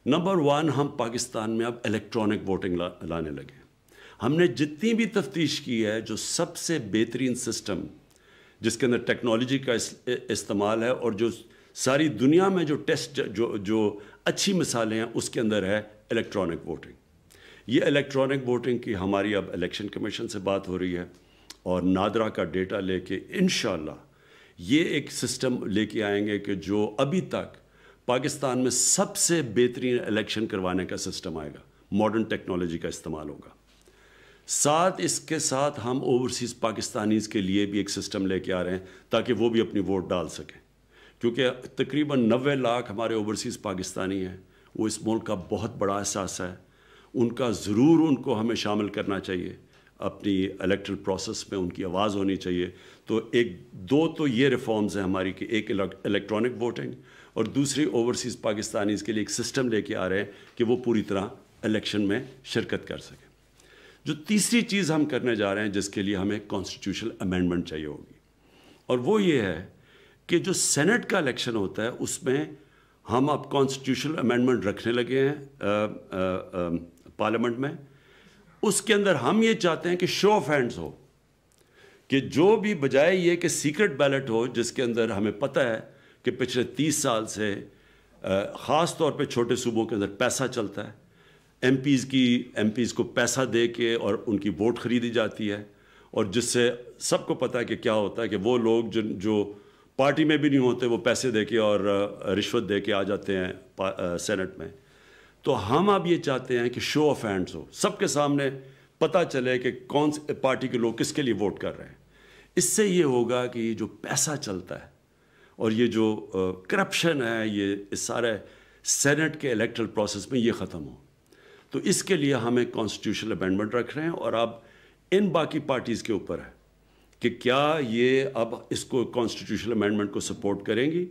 Number 1 हम पाकिस्तान में अब इलेक्ट्रॉनिक वोटिंग लाने लगे। हमने जितनी भी तफ्तीश की है, जो सबसे बेहतरीन सिस्टम जिसके अंदर टेक्नोलॉजी का इस्तेमाल है और जो सारी दुनिया में जो टेस्ट जो अच्छी मिसालें हैं उसके अंदर है इलेक्ट्रॉनिक वोटिंग। ये इलेक्ट्रॉनिक वोटिंग की हमारी अब इलेक्शन कमीशन से बात हो रही है और नादरा का डेटा लेके इंशाल्लाह ये एक सिस्टम लेके आएंगे कि जो अभी तक पाकिस्तान में सबसे बेहतरीन इलेक्शन करवाने का सिस्टम आएगा, मॉडर्न टेक्नोलॉजी का इस्तेमाल होगा। साथ इसके साथ हम ओवरसीज़ पाकिस्तानीज़ के लिए भी एक सिस्टम लेके आ रहे हैं ताकि वो भी अपनी वोट डाल सकें, क्योंकि तकरीबन 90 लाख हमारे ओवरसीज़ पाकिस्तानी हैं। वो इस मुल्क का बहुत बड़ा एहसास है, उनका ज़रूर उनको हमें शामिल करना चाहिए अपनी इलेक्ट्रल प्रोसेस में, उनकी आवाज़ होनी चाहिए। तो दो तो ये रिफॉर्म्स हैं हमारी कि एक इलेक्ट्रॉनिक वोटिंग और दूसरी ओवरसीज़ पाकिस्तानीज़ के लिए एक सिस्टम लेके आ रहे हैं कि वो पूरी तरह इलेक्शन में शिरकत कर सकें। जो तीसरी चीज़ हम करने जा रहे हैं जिसके लिए हमें कॉन्स्टिट्यूशनल अमेंडमेंट चाहिए होगी, और वो ये है कि जो सेनेट का इलेक्शन होता है उसमें हम अब कॉन्स्टिट्यूशनल अमेंडमेंट रखने लगे हैं पार्लियामेंट में। उसके अंदर हम ये चाहते हैं कि शो ऑफ हैंड्स हो, कि जो भी बजाय ये कि सीक्रेट बैलेट हो, जिसके अंदर हमें पता है कि पिछले 30 साल से ख़ास तौर पे छोटे सूबों के अंदर पैसा चलता है, एमपीज़ को पैसा दे के और उनकी वोट ख़रीदी जाती है, और जिससे सबको पता है कि क्या होता है कि वो लोग जो पार्टी में भी नहीं होते वो पैसे दे के और रिश्वत दे के आ जाते हैं सेनेट में। तो हम अब ये चाहते हैं कि शो ऑफ हैंड्स हो, सबके सामने पता चले कि कौन सी पार्टी के लोग किसके लिए वोट कर रहे हैं। इससे ये होगा कि जो पैसा चलता है और ये जो करप्शन है, ये इस सारे सेनेट के इलेक्टरल प्रोसेस में ये ख़त्म हो। तो इसके लिए हमें कॉन्स्टिट्यूशनल अमेंडमेंट रख रहे हैं, और अब इन बाकी पार्टीज़ के ऊपर है कि क्या ये अब इसको कॉन्स्टिट्यूशनल अमेंडमेंट को सपोर्ट करेंगी,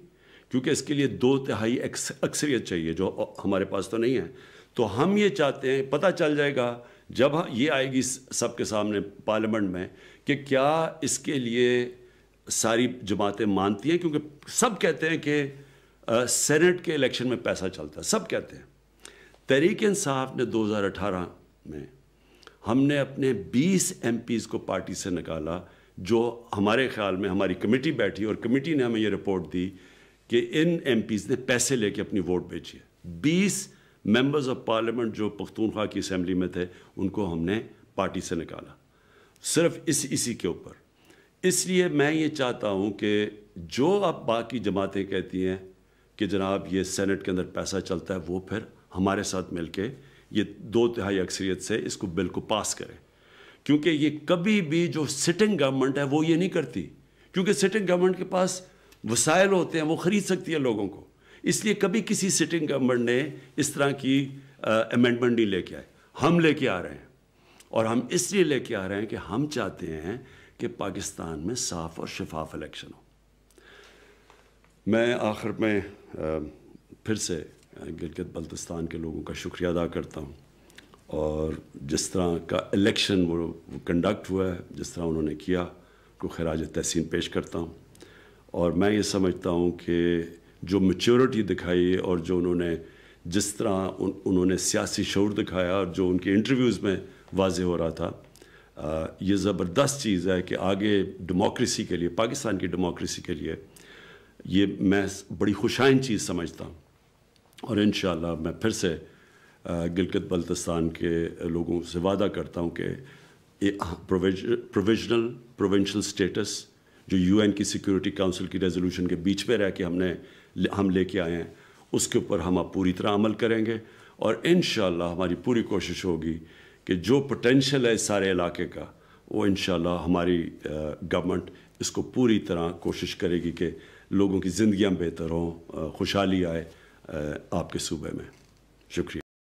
क्योंकि इसके लिए 2/3 अक्सरियत चाहिए जो हमारे पास तो नहीं है। तो हम ये चाहते हैं, पता चल जाएगा जब ये आएगी सबके सामने पार्लियामेंट में कि क्या इसके लिए सारी जमातें मानती हैं, क्योंकि सब कहते हैं कि सेनेट के इलेक्शन में पैसा चलता है, सब कहते हैं। तहरीक इंसाफ ने 2018 में हमने अपने 20 एमपीज़ को पार्टी से निकाला, जो हमारे ख्याल में हमारी कमेटी बैठी और कमेटी ने हमें ये रिपोर्ट दी कि इन एमपीज़ ने पैसे लेके अपनी वोट बेची है। 20 मेंबर्स ऑफ पार्लियामेंट जो पख्तूनख्वा की असेंबली में थे उनको हमने पार्टी से निकाला, सिर्फ इसी के ऊपर। इसलिए मैं ये चाहता हूँ कि जो अब बाकी जमातें कहती हैं कि जनाब ये सेनेट के अंदर पैसा चलता है, वो फिर हमारे साथ मिलके ये 2/3 अक्सरियत से इसको बिल को पास करें, क्योंकि ये कभी भी जो सिटिंग गवर्नमेंट है वो ये नहीं करती, क्योंकि सिटिंग गवर्नमेंट के पास वसाइल होते हैं, वो ख़रीद सकती है लोगों को। इसलिए कभी किसी सिटिंग गवर्नमेंट ने इस तरह की अमेंडमेंट नहीं लेके आए। हम लेके आ रहे हैं, और हम इसलिए लेके आ रहे हैं कि हम चाहते हैं कि पाकिस्तान में साफ़ और शफाफ इलेक्शन हो। मैं आखिर में फिर से गिलगित बल्तिस्तान के लोगों का शुक्रिया अदा करता हूँ, और जिस तरह का इलेक्शन वो कंडक्ट हुआ है, जिस तरह उन्होंने किया, को खराज तहसीन पेश करता हूँ। और मैं ये समझता हूँ कि जो मैच्योरिटी दिखाई और जो उन्होंने जिस तरह उन्होंने सियासी शऊर दिखाया और जो उनके इंटरव्यूज़ में वाज़े हो रहा था, ये ज़बरदस्त चीज़ है कि आगे डेमोक्रेसी के लिए, पाकिस्तान की डेमोक्रेसी के लिए ये मैं बड़ी खुशाइन चीज़ समझता हूँ। और इंशाअल्लाह मैं फिर से गिलगित बल्तिस्तान के लोगों से वादा करता हूँ कि प्रोविजनल प्रोविंशियल स्टेटस जो यूएन की सिक्योरिटी काउंसिल की रेजोल्यूशन के बीच में रह के हम लेके आए हैं, उसके ऊपर हम अब पूरी तरह अमल करेंगे। और इंशाअल्लाह हमारी पूरी कोशिश होगी कि जो पोटेंशियल है इस सारे इलाके का, वो इंशाअल्लाह हमारी गवर्नमेंट इसको पूरी तरह कोशिश करेगी कि लोगों की ज़िंदगियाँ बेहतर हों, खुशहाली आए आपके सूबे में। शुक्रिया।